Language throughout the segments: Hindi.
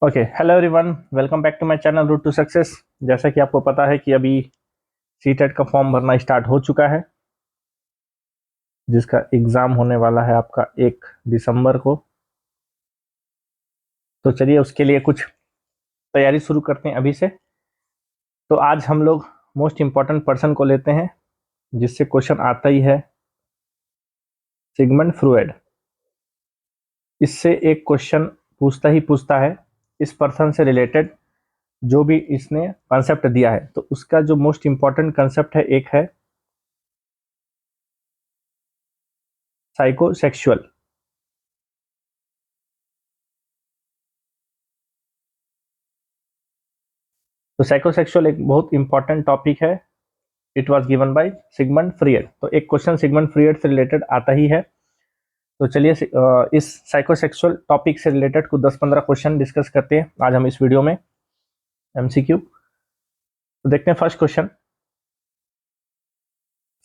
Okay, hello everyone, welcome back to my channel root to success. जैसा कि आपको पता है कि अभी सीटेट का फॉर्म भरना स्टार्ट हो चुका है, जिसका एग्ज़ाम होने वाला है आपका 1 दिसंबर को। तो चलिए उसके लिए कुछ तैयारी शुरू करते हैं अभी से। तो आज हम लोग मोस्ट इम्पॉर्टेंट पर्सन को लेते हैं, जिससे क्वेश्चन आता ही है, सिगमंड फ्रॉयड। इससे एक क्वेश्चन पूछता ही पूछता है इस पर्सन से रिलेटेड, जो भी इसने कॉन्सेप्ट दिया है। तो उसका जो मोस्ट इम्पॉर्टेंट कॉन्सेप्ट है, एक है साइकोसेक्सुअल। तो साइकोसेक्सुअल एक बहुत इंपॉर्टेंट टॉपिक है। It was given by Sigmund Freud. तो एक क्वेश्चन सिगमंड फ्रीड से रिलेटेड आता ही है। तो चलिए इस साइकोसेक्सुअल टॉपिक से रिलेटेड कुछ 10-15 क्वेश्चन डिस्कस करते हैं आज हम इस वीडियो में, एमसीक्यू। तो देखते हैं first question,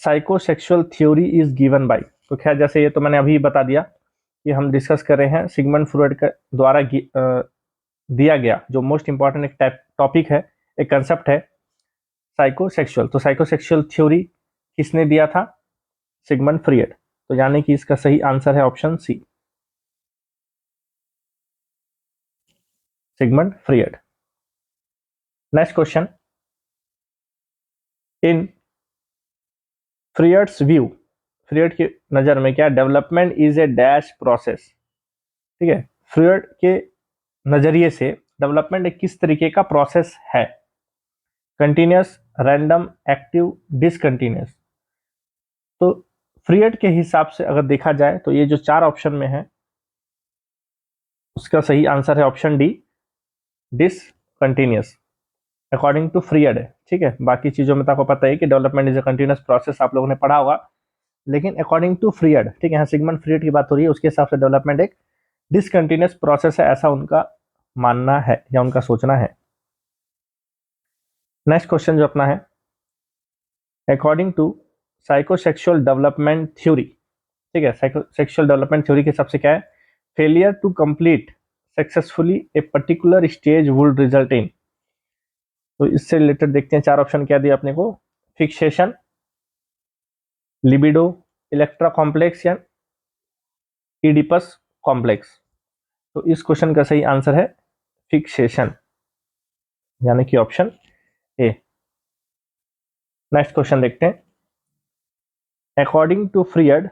psychosexual theory is given by. तो खैर, जैसे ये तो मैंने अभी बता दिया कि हम डिस्कस कर रहे हैं सिगमंड फ्रॉयड के द्वारा दिया गया जो मोस्ट इंपॉर्टेंट एक टाइप टॉपिक है, एक कंसेप्ट है साइकोसेक्सुअल। तो साइकोसेक्सुअल थ्योरी किसने दिया था? Sigmund Freud. तो यानी कि इसका सही आंसर है option C, Sigmund Freud. Next question, in Freud's view, Freud की नजर में क्या development is a dash process? ठीक है, फ्रीड के नजरिए से डेवलपमेंट एक किस तरीके का प्रोसेस है? Continuous, random, active, discontinuous. तो फ्रीड के हिसाब से अगर देखा जाए तो ये जो चार ऑप्शन में है, उसका सही आंसर है option D, discontinuous, according to Freud है। ठीक है, बाकी चीजों में तो आपको पता है कि development is a continuous process, आप लोगों ने पढ़ा होगा। लेकिन अकॉर्डिंग टू फ्रीड, ठीक है, यहाँ सिगमंड फ्रीड की बात हो रही है, उसके हिसाब से डेवलपमेंट एक डिसकंटिन्यूस प्रोसेस है, ऐसा उनका मानना है या उनका सोचना है। नेक्स्ट क्वेश्चन जो अपना है, according to psychosexual development theory, ठीक है, साइकोसेक्सुअल डेवलपमेंट थ्योरी के हिसाब से क्या है? Failure to complete successfully a particular stage would result in. तो इससे रिलेटेड देखते हैं चार ऑप्शन क्या दिया अपने को, फिक्सेशन, लिबिडो, इलेक्ट्रा कॉम्प्लेक्स या इडिपस कॉम्प्लेक्स। तो इस क्वेश्चन का सही आंसर है फिक्सेशन, यानी कि ऑप्शन ए। नेक्स्ट क्वेश्चन देखते हैं, according to Freud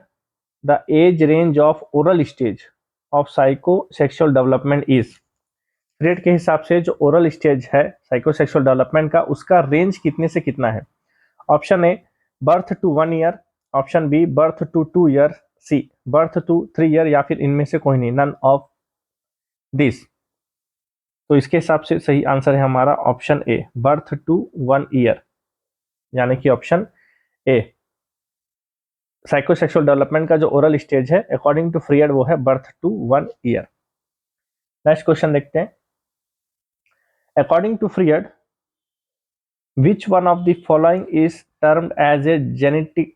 the age range of oral stage of psychosexual development is. Freud के हिसाब से जो ओरल स्टेज है साइकोसेक्सुअल डेवलपमेंट का, उसका रेंज कितने से कितना है? Option A, birth to 1 year, option B, birth to 2 year, C, birth to 3 year, या फिर इनमें से कोई नहीं, नन ऑफ दिस। तो इसके हिसाब से सही आंसर है हमारा option A, birth to 1 year, यानी कि ऑप्शन ए। साइकोसेक्सुअल डेवलपमेंट का जो ओरल स्टेज है अकॉर्डिंग टू फ्रीड, वो है birth to 1 year. Next question देखते हैं, according to Freud which one of the following is termed as a genetic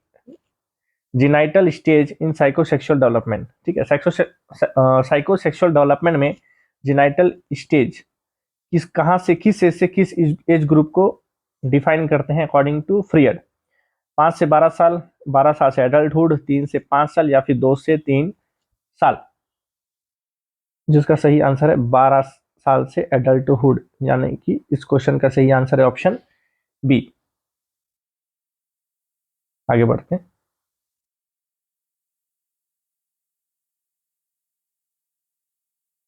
genital stage in psychosexual development. ठीक है, साइकोसेक्सुअल डेवलपमेंट में जीनाइटल स्टेज किस कहाँ से किस एज से किस एज ग्रुप को डिफाइन करते हैं अकॉर्डिंग टू फ्रीड? 5 से 12 साल, 12 साल से एडल्टहुड, 3 से 5 साल, या फिर 2 से 3 साल। जिसका सही आंसर है 12 साल से एडल्टहुड, यानी कि इस क्वेश्चन का सही आंसर है ऑप्शन बी। आगे बढ़ते हैं,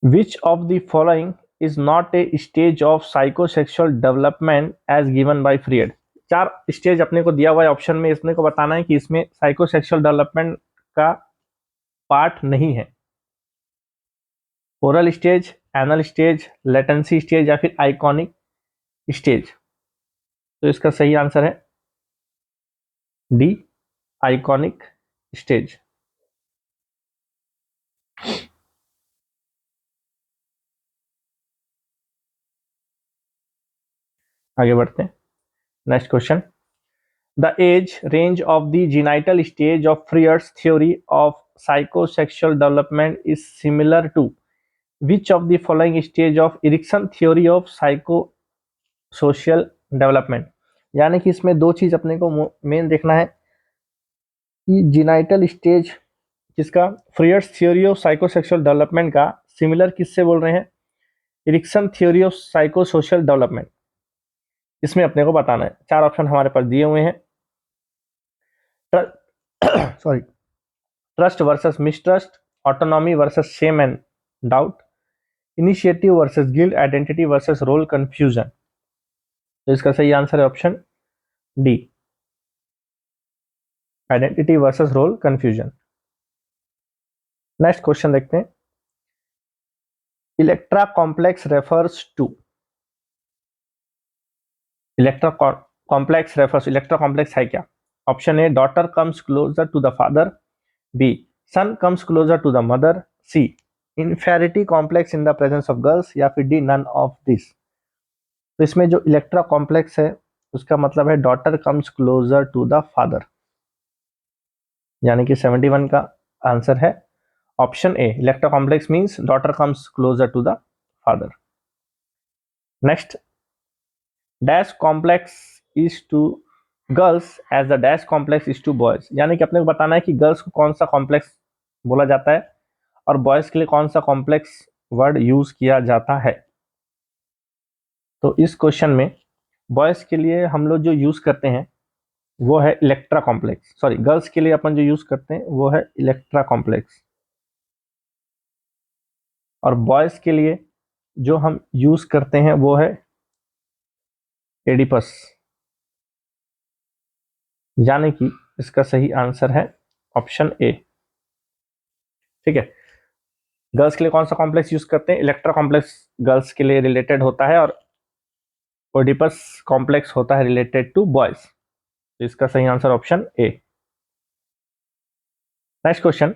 which of the following is not a stage of psychosexual development as given by Freud. चार स्टेज अपने को दिया हुआ है ऑप्शन में, इसमें को बताना है कि इसमें साइकोसेक्सुअल डेवलपमेंट का पार्ट नहीं है। Oral stage, anal stage, latency stage, या फिर आइकॉनिक स्टेज। तो इसका सही आंसर है डी, आइकॉनिक स्टेज। आगे बढ़ते हैं, next question, the age range of the genital stage of Freud's theory of psychosexual development is similar to. Which of the following stage of Erikson theory of psycho social development, यानी कि इसमें दो चीज अपने को मेन देखना है कि जीनाइटल स्टेज किसका, फ्रीयर्स थ्योरी ऑफ साइकोसेक्सुअल डेवलपमेंट का सिमिलर किससे बोल रहे हैं, Erikson theory of psycho social development. इसमें अपने को बताना है, चार ऑप्शन हमारे पास दिए हुए हैं। Sorry, trust versus mistrust, autonomy versus shame and doubt, initiative versus guilt, identity versus role confusion. तो इसका सही आंसर है option D, identity versus role confusion. Next question देखते हैं। Electra complex refers to, Electra complex है क्या? Option A, daughter comes closer to the father, B, son comes closer to the mother, C, inferiority complex in the presence of girls, या फिर डी, नन ऑफ दिस। तो इसमें जो इलेक्ट्रा कॉम्प्लेक्स है उसका मतलब है daughter comes closer to the father, यानी कि 71 का आंसर है option A, Electra complex means daughter comes closer to the father. Next, dash complex is to girls as the dash complex is to boys, यानी कि अपने को बताना है कि गर्ल्स को कौन सा कॉम्प्लेक्स बोला जाता है और बॉयज के लिए कौन सा कॉम्प्लेक्स वर्ड यूज किया जाता है। तो इस क्वेश्चन में बॉयज के लिए हम लोग जो यूज करते हैं वो है इलेक्ट्रा कॉम्प्लेक्स, सॉरी गर्ल्स के लिए अपन जो यूज करते हैं वो है इलेक्ट्रा कॉम्प्लेक्स, और बॉयज के लिए जो हम यूज करते हैं वो है एडिपस, यानी कि इसका सही आंसर है ऑप्शन ए। ठीक है, गर्ल्स के लिए कौन सा कॉम्प्लेक्स यूज करते हैं, इलेक्ट्रा कॉम्प्लेक्स गर्ल्स के लिए रिलेटेड होता है और ओडिपस कॉम्प्लेक्स होता है रिलेटेड टू बॉयज। तो इसका सही answer option A. Next question,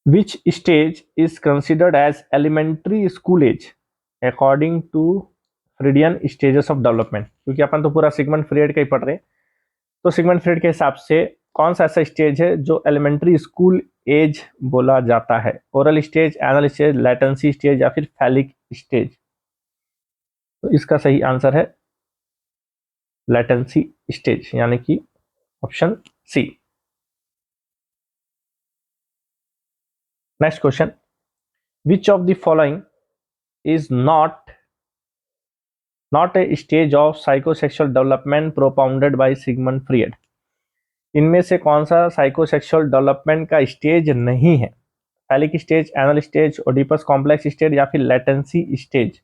which stage is considered as elementary school age according to Freudian stages of development, क्योंकि अपन तो पूरा सिगमंड फ्रीड का ही पढ़ रहे हैं, तो सिगमंड फ्रीड के हिसाब से कौन सा ऐसा स्टेज है जो एलिमेंट्री स्कूल एज बोला जाता है, oral stage, anal stage, latency stage, या फिर फैलिक स्टेज। तो इसका सही आंसर है लैटेंसी स्टेज, यानी कि option C. Next question, which of the following is not a stage of psychosexual development propounded by Sigmund Freud, इनमें से कौन सा साइकोसेक्सुअल डेवलपमेंट का स्टेज नहीं है, phallic stage, anal stage, Oedipus complex stage, या फिर लैटेंसी स्टेज।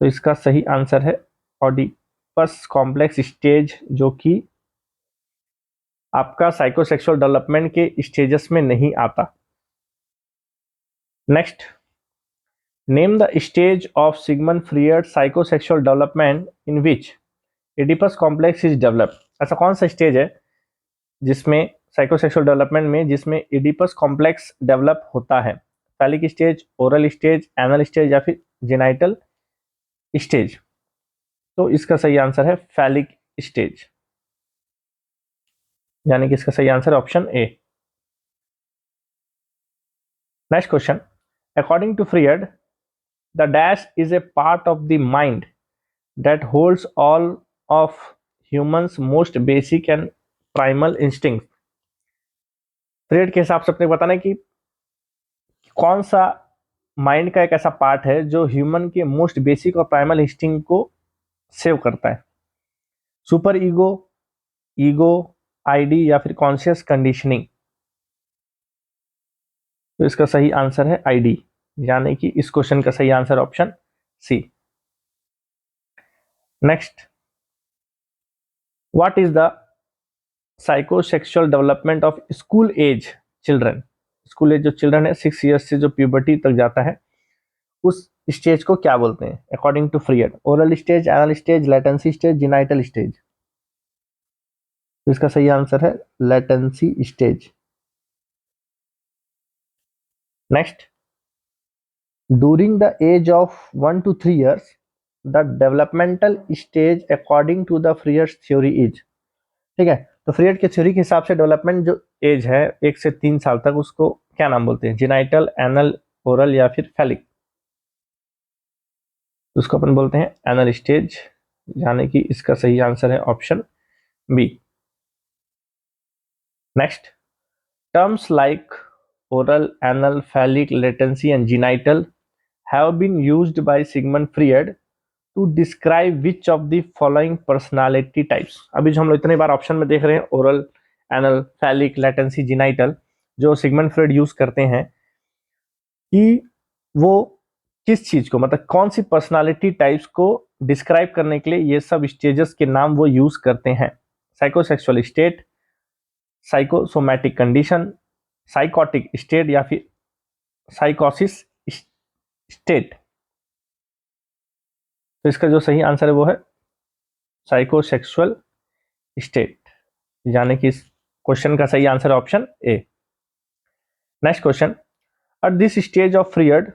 तो इसका सही आंसर है ओडिपस कॉम्प्लेक्स स्टेज, जो कि आपका साइकोसेक्सुअल डेवलपमेंट के स्टेजेस में नहीं आता। Next, name the stage of Sigmund Freud psychosexual development in which Oedipus complex is developed, ऐसा कौन सा स्टेज है जिसमें साइकोसेक्सुअल डेवलपमेंट में जिसमें एडिपस कॉम्प्लेक्स डेवलप होता है, phallic stage, oral stage, anal stage, या फिर जेनाइटल स्टेज। तो इसका सही आंसर है फैलिक स्टेज, यानी कि इसका सही answer option A. Next question, according to Freud the dash is a part of the mind that holds all of humans most basic and primal instinct. Freud के हिसाब से अपने को बताना है कि कौन सा माइंड का एक ऐसा पार्ट है जो ह्यूमन के मोस्ट बेसिक और प्राइमल इंस्टिंक्ट को सेव करता है, सुपर ईगो, ईगो, आईडी, या फिर कॉन्शियस कंडीशनिंग। तो इसका सही आंसर है आईडी, यानी कि इस क्वेश्चन का सही answer option C. Next, what is the psychosexual development of school age children, school age जो चिल्ड्रन है 6 ईयर्स से जो प्यूबर्टी तक जाता है उस स्टेज को क्या बोलते हैं according to Freud, oral stage, anal stage, latency stage, genital stage. तो इसका सही आंसर है latency stage. Next, during the age of 1 to 3 years the developmental stage according to the Freud's theory is, ठीक है, तो फ्रीयड के थ्योरी के हिसाब से डेवलपमेंट जो एज है 1 से 3 साल तक, उसको क्या नाम बोलते हैं? जेनाइटल, एनल, ओरल या फिर फैलिक? उसको अपन बोलते हैं एनल स्टेज, यानी कि इसका सही आंसर है option B. Next, terms like oral, anal, phallic, latency and genital have been used by Sigmund Freud to describe which of the following personality types? अभी जो हम लोग इतने बार ऑप्शन में देख रहे हैं oral, anal, phallic, latency, genital, जो सिगमंड फ्रॉइड यूज करते हैं कि वो किस चीज को, मतलब कौन सी पर्सनालिटी टाइप्स को डिस्क्राइब करने के लिए ये सब स्टेजेस के नाम वो यूज करते हैं? Psychosexual state, psychosomatic condition, psychotic state या फिर साइकोसिस स्टेट? तो इसका जो सही आंसर है वो है साइकोसेक्सुअल स्टेट, यानी कि इस क्वेश्चन का सही आंसर है option A. Next question, at this stage of Freud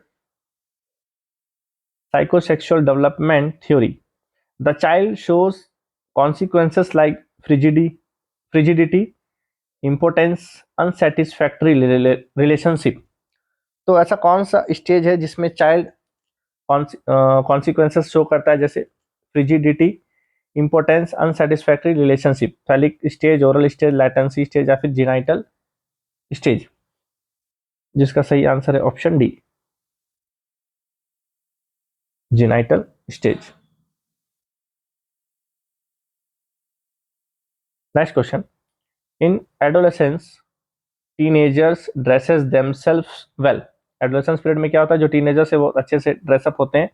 psychosexual development theory, the child shows consequences like frigidity, impotence, unsatisfactory relationship। तो ऐसा कौन सा स्टेज है जिसमें चाइल्ड कॉन्सिक्वेंसेस शो करता है, जैसे frigidity, importance, unsatisfactory relationship? Phallic stage, oral stage, latency stage या फिर जेनाइटल स्टेज? जिसका सही आंसर है option D, genital stage. Next question, in adolescence teenagers dresses themselves well. Adolescence period में क्या होता है, जो टीनेजर्स है वो अच्छे से ड्रेसअप होते हैं।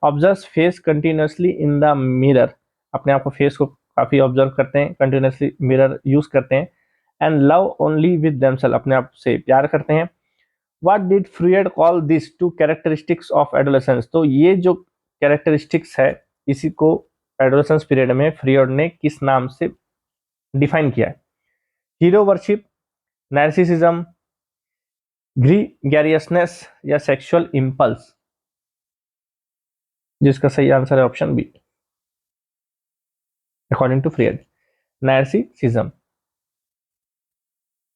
Observe face continuously in the mirror, अपने आप को फेस को काफी ऑब्जर्व करते हैं, कंटिन्यूसली मिरर यूज करते हैं। And love only with themself, अपने आप से प्यार करते हैं। What did Freud call this two characteristics of adolescence? तो ये जो कैरेक्टरिस्टिक्स है, इसी को एडोलेसेंस पीरियड में फ्रीयड ने किस नाम से डिफाइन किया है? हीरो वर्शिप, नार्सिसिज्म, ग्रीगैरियसनेस या सेक्सुअल इंपल्स? जिसका सही आंसर है option B, according to Freud, narcissism.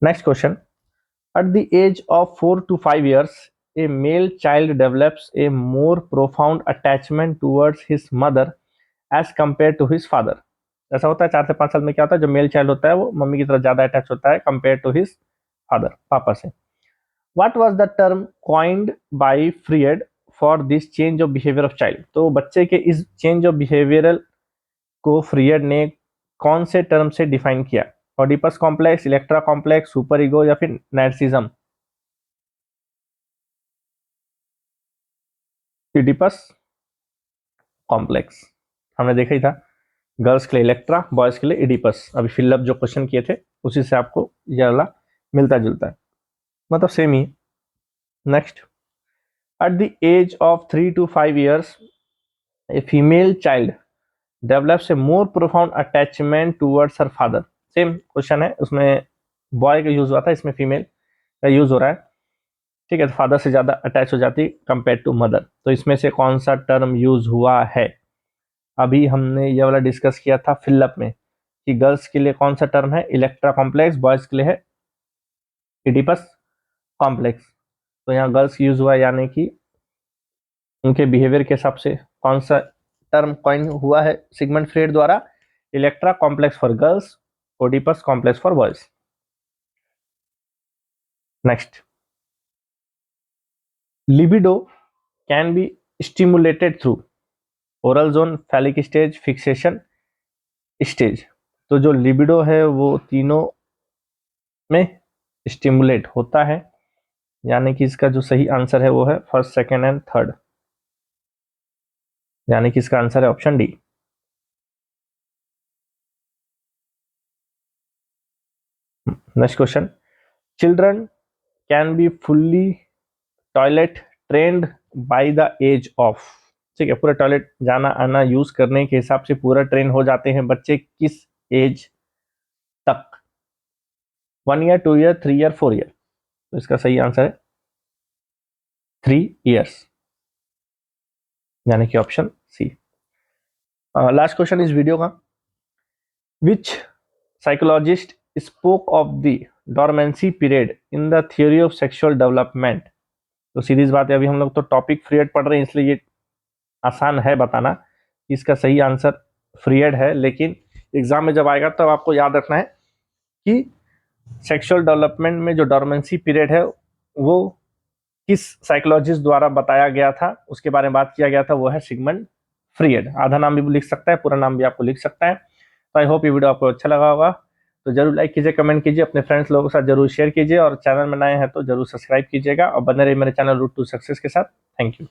Next question, at the age of 4 to 5 years a male child develops a more profound attachment towards his mother as compared to his father। ऐसा होता है 4 से 5 साल में क्या होता है, जो मेल चाइल्ड होता है वो मम्मी की तरफ ज्यादा अटैच होता है कंपेयर टू हिज फादर, पापा से। What was the term coined by Freud for this change of behaviour of child? तो बच्चे के इस चेंज ऑफ बिहेवियरल को फ्रीयड ने कौन से टर्म से डिफाइन किया? Oedipus complex, Electra complex, super ego या फिर नार्सिज्म? इडिपस कॉम्प्लेक्स, हमने देखा ही था, गर्ल्स के लिए इलेक्ट्रा, बॉयज के लिए इडिपस। अभी फिलअप जो क्वेश्चन किए थे उसी से आपको ये वाला मिलता जुलता है, मतलब सेम ही। Next, at the age of 3 to 5 years a female child develops a more profound attachment towards her father. Same question है, उसमें बॉय का यूज हुआ था, इसमें फीमेल का यूज हो रहा है। ठीक है, तो फादर से ज्यादा अटैच हो जाती कंपेयर टू मदर। तो इसमें से कौन सा टर्म यूज हुआ है? अभी हमने ये वाला डिस्कस किया था फिलअप में कि गर्ल्स के लिए कौन सा टर्म है, इलेक्ट्रा कॉम्प्लेक्स, बॉयज के लिए है इडिपस कॉम्प्लेक्स। तो यहाँ गर्ल्स यूज हुआ, यानी कि उनके बिहेवियर के हिसाब से कौन सा टर्म कॉइन हुआ है सिगमंड फ्रीड द्वारा? Electra complex for girls, Oedipus complex for boys. Next, libido can be stimulated through oral zone, phallic stage, fixation stage. तो जो लिबिडो है वो तीनों में स्टिमुलेट होता है, यानी कि इसका जो सही आंसर है वो है फर्स्ट, सेकंड एंड थर्ड, यानी कि इसका आंसर है option D. Next question, children can be fully toilet trained by the age of. ठीक है, पूरा टॉयलेट जाना आना यूज करने के हिसाब से पूरा ट्रेन हो जाते हैं बच्चे किस एज तक? 1 year, 2 year, 3 year, 4 year? तो इसका सही आंसर है 3 years, यानी कि ऑप्शन सी। लास्ट क्वेश्चन इस वीडियो का, which psychologist spoke of the dormancy period in the theory of sexual development. तो सीधी बात है, अभी हम लोग तो टॉपिक फ्रीयड पढ़ रहे हैं, इसलिए ये आसान है बताना। इसका सही आंसर फ्रीयड है, लेकिन एग्जाम में जब आएगा तब आपको याद रखना है कि सेक्सुअल डेवलपमेंट में जो डॉर्मेंसी पीरियड है वो किस साइकोलॉजिस्ट द्वारा बताया गया था, उसके बारे में बात किया गया था, वो है सिगमंड फ्रीयड। आधा नाम भी लिख सकता है, पूरा नाम भी आपको लिख सकता है। तो आई होप ये वीडियो आपको अच्छा लगा होगा। तो जरूर लाइक कीजिए, कमेंट कीजिए, अपने फ्रेंड्स लोगों के साथ जरूर शेयर कीजिए, और चैनल में नए हैं तो जरूर सब्सक्राइब कीजिएगा और बने रहिए मेरे चैनल रूट टू सक्सेस के साथ। Thank you.